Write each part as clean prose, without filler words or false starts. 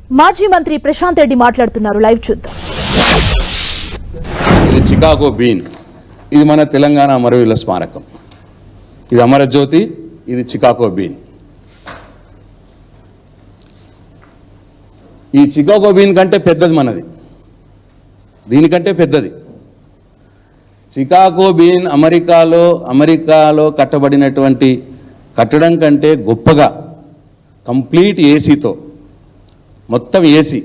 మాజీ మంత్రి ప్రశాంత్ రెడ్డి మాట్లాడుతున్నారు. లైవ్ చూద్దాం. ఇది చికాగో బీన్, ఇది మన తెలంగాణ అమరవీరుల స్మారకం. ఇది అమరజ్యోతి, ఇది చికాగో బీన్. ఈ చికాగో బీన్ కంటే పెద్దది మనది, దీనికంటే పెద్దది. చికాగో బీన్ అమెరికాలో కట్టబడినటువంటి కట్టడం కంటే గొప్పగా కంప్లీట్ ఏసీతో, మొత్తం ఏసీ,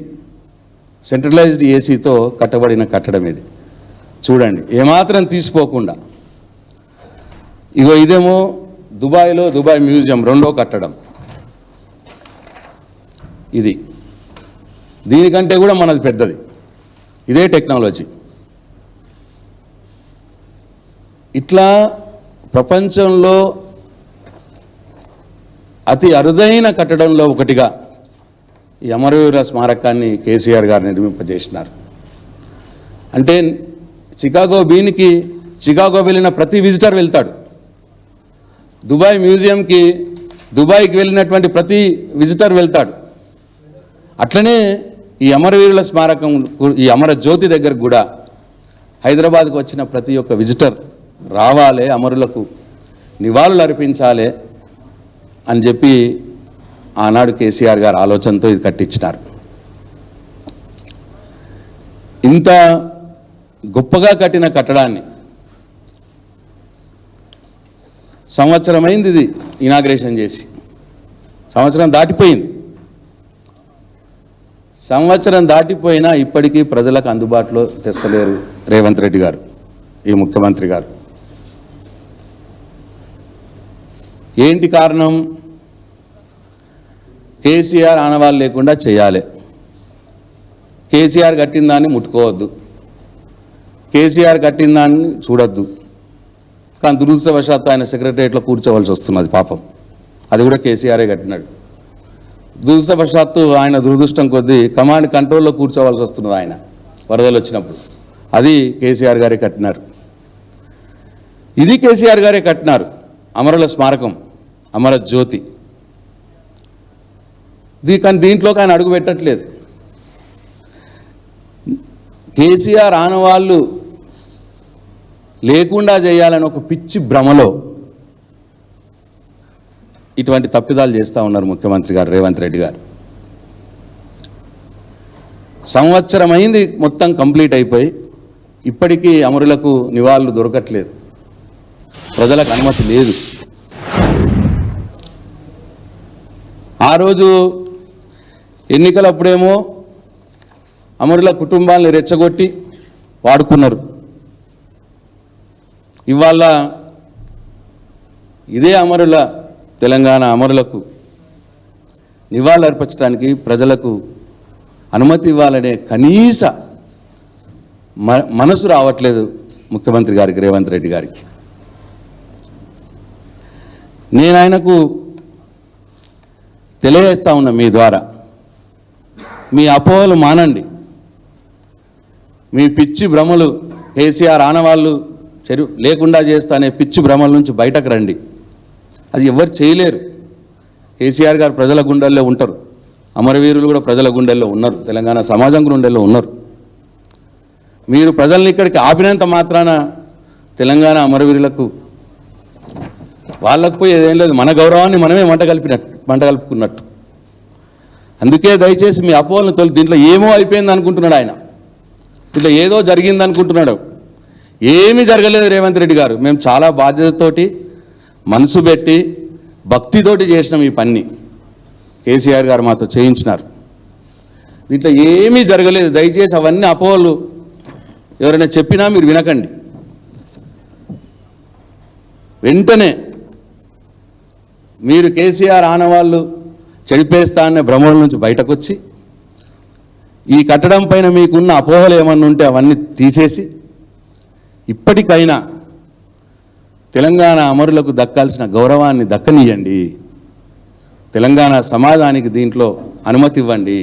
సెంట్రలైజ్డ్ ఏసీతో కట్టబడిన కట్టడం ఇది. చూడండి, ఏమాత్రం తీసిపోకుండా. ఇగో ఇదేమో దుబాయ్లో దుబాయ్ మ్యూజియం రెండో కట్టడం. ఇది దీనికంటే కూడా మనది పెద్దది. ఇదే టెక్నాలజీ. ఇట్లా ప్రపంచంలో అతి అరుదైన కట్టడంలో ఒకటిగా ఈ అమరవీరుల స్మారకాన్ని కేసీఆర్ గారు నిర్మింపజేసినారు. అంటే చికాగో బీన్కి చికాగో వెళ్ళిన ప్రతి విజిటర్ వెళ్తాడు. దుబాయ్ మ్యూజియంకి దుబాయ్కి వెళ్ళినటువంటి ప్రతి విజిటర్ వెళ్తాడు. అట్లనే ఈ అమరవీరుల స్మారకం, ఈ అమరజ్యోతి దగ్గర కూడా హైదరాబాద్కు వచ్చిన ప్రతి ఒక్క విజిటర్ రావాలి, అమరులకు నివాళులు అర్పించాలి అని చెప్పి ఆనాడు కేసీఆర్ గారు ఆలోచనతో ఇది కట్టించినారు. ఇంత గొప్పగా కట్టిన కట్టడాన్ని సంవత్సరమైంది ఇది ఇనాగ్రేషన్ చేసి. సంవత్సరం దాటిపోయింది. సంవత్సరం దాటిపోయినా ఇప్పటికీ ప్రజలకు అందుబాటులో తెస్తలేరు రేవంత్ రెడ్డి గారు, ఈ ముఖ్యమంత్రి గారు. ఏంటి కారణం? కేసీఆర్ ఆనవాళ్ళు లేకుండా చేయాలి, కేసీఆర్ కట్టిన దాన్ని ముట్టుకోవద్దు, కేసీఆర్ కట్టిన దాన్ని చూడొద్దు. కానీ దురదృష్టవశాత్తు ఆయన సెక్రటరియట్లో కూర్చోవలసి వస్తున్నది పాపం. అది కూడా కేసీఆరే కట్టినాడు. దురదృష్టవశాత్తు ఆయన దురదృష్టం కొద్దీ కమాండ్ కంట్రోల్లో కూర్చోవలసి వస్తున్నది ఆయన వరదలు వచ్చినప్పుడు. అది కేసీఆర్ గారే కట్టినారు. ఇది కేసీఆర్ గారే కట్టినారు. అమరుల స్మారకం, అమరజ్యోతి. కానీ దీంట్లోకి ఆయన అడుగు పెట్టట్లేదు. కేసీఆర్ ఆనవాళ్ళు లేకుండా చేయాలని ఒక పిచ్చి భ్రమలో ఇటువంటి తప్పిదాలు చేస్తూ ఉన్నారు ముఖ్యమంత్రి గారు రేవంత్ రెడ్డి గారు. సంవత్సరం అయింది మొత్తం కంప్లీట్ అయిపోయి, ఇప్పటికీ అమరులకు నివాళులు దొరకట్లేదు, ప్రజలకు అనుమతి లేదు. ఆ రోజు ఎన్నికలప్పుడేమో అమరుల కుటుంబాలను రెచ్చగొట్టి వాడుకున్నారు. ఇవాళ ఇదే అమరుల తెలంగాణ అమరులకు నివాళులు అర్పించడానికి ప్రజలకు అనుమతి ఇవ్వాలనే కనీస మనసు రావట్లేదు ముఖ్యమంత్రి గారికి, రేవంత్ రెడ్డి గారికి. నేను ఆయనకు తెలియజేస్తా ఉన్నా మీ ద్వారా, మీ అపోహలు మానండి, మీ పిచ్చి భ్రమలు, కేసీఆర్ ఆనవాళ్ళు లేకుండా చేస్తా అనే పిచ్చి భ్రమల నుంచి బయటకు రండి. అది ఎవరు చేయలేరు. కేసీఆర్ గారు ప్రజల గుండెల్లో ఉంటారు, అమరవీరులు కూడా ప్రజల గుండెల్లో ఉన్నారు, తెలంగాణ సమాజం గుండెల్లో ఉన్నారు. మీరు ప్రజల్ని ఇక్కడికి ఆపినంత మాత్రాన తెలంగాణ అమరవీరులకు వాళ్ళకు పోయి ఏదేం లేదు, మన గౌరవాన్ని మనమే మంట కలుపుకున్నట్టు. అందుకే దయచేసి మీ అపోహలను తొలి, దీంట్లో ఏమో అయిపోయింది అనుకుంటున్నాడు ఆయన, ఇట్లా ఏదో జరిగింది అనుకుంటున్నాడు. ఏమీ జరగలేదు రేవంత్ రెడ్డి గారు. మేము చాలా బాధ్యతతోటి, మనసు పెట్టి, భక్తితోటి చేసినాం ఈ పని. కేసీఆర్ గారు మాతో చేయించినారు. దీంట్లో ఏమీ జరగలేదు. దయచేసి అవన్నీ అపోహలు ఎవరైనా చెప్పినా మీరు వినకండి. వెంటనే మీరు కేసీఆర్ ఆనవాళ్ళు చెడిపేస్తా అనే భ్రమల నుంచి బయటకు వచ్చి, ఈ కట్టడం పైన మీకున్న అపోహలు ఏమన్నా ఉంటే అవన్నీ తీసేసి, ఇప్పటికైనా తెలంగాణ అమరులకు దక్కాల్సిన గౌరవాన్ని దక్కనీయండి. తెలంగాణ సమాజానికి దీంట్లో అనుమతి ఇవ్వండి.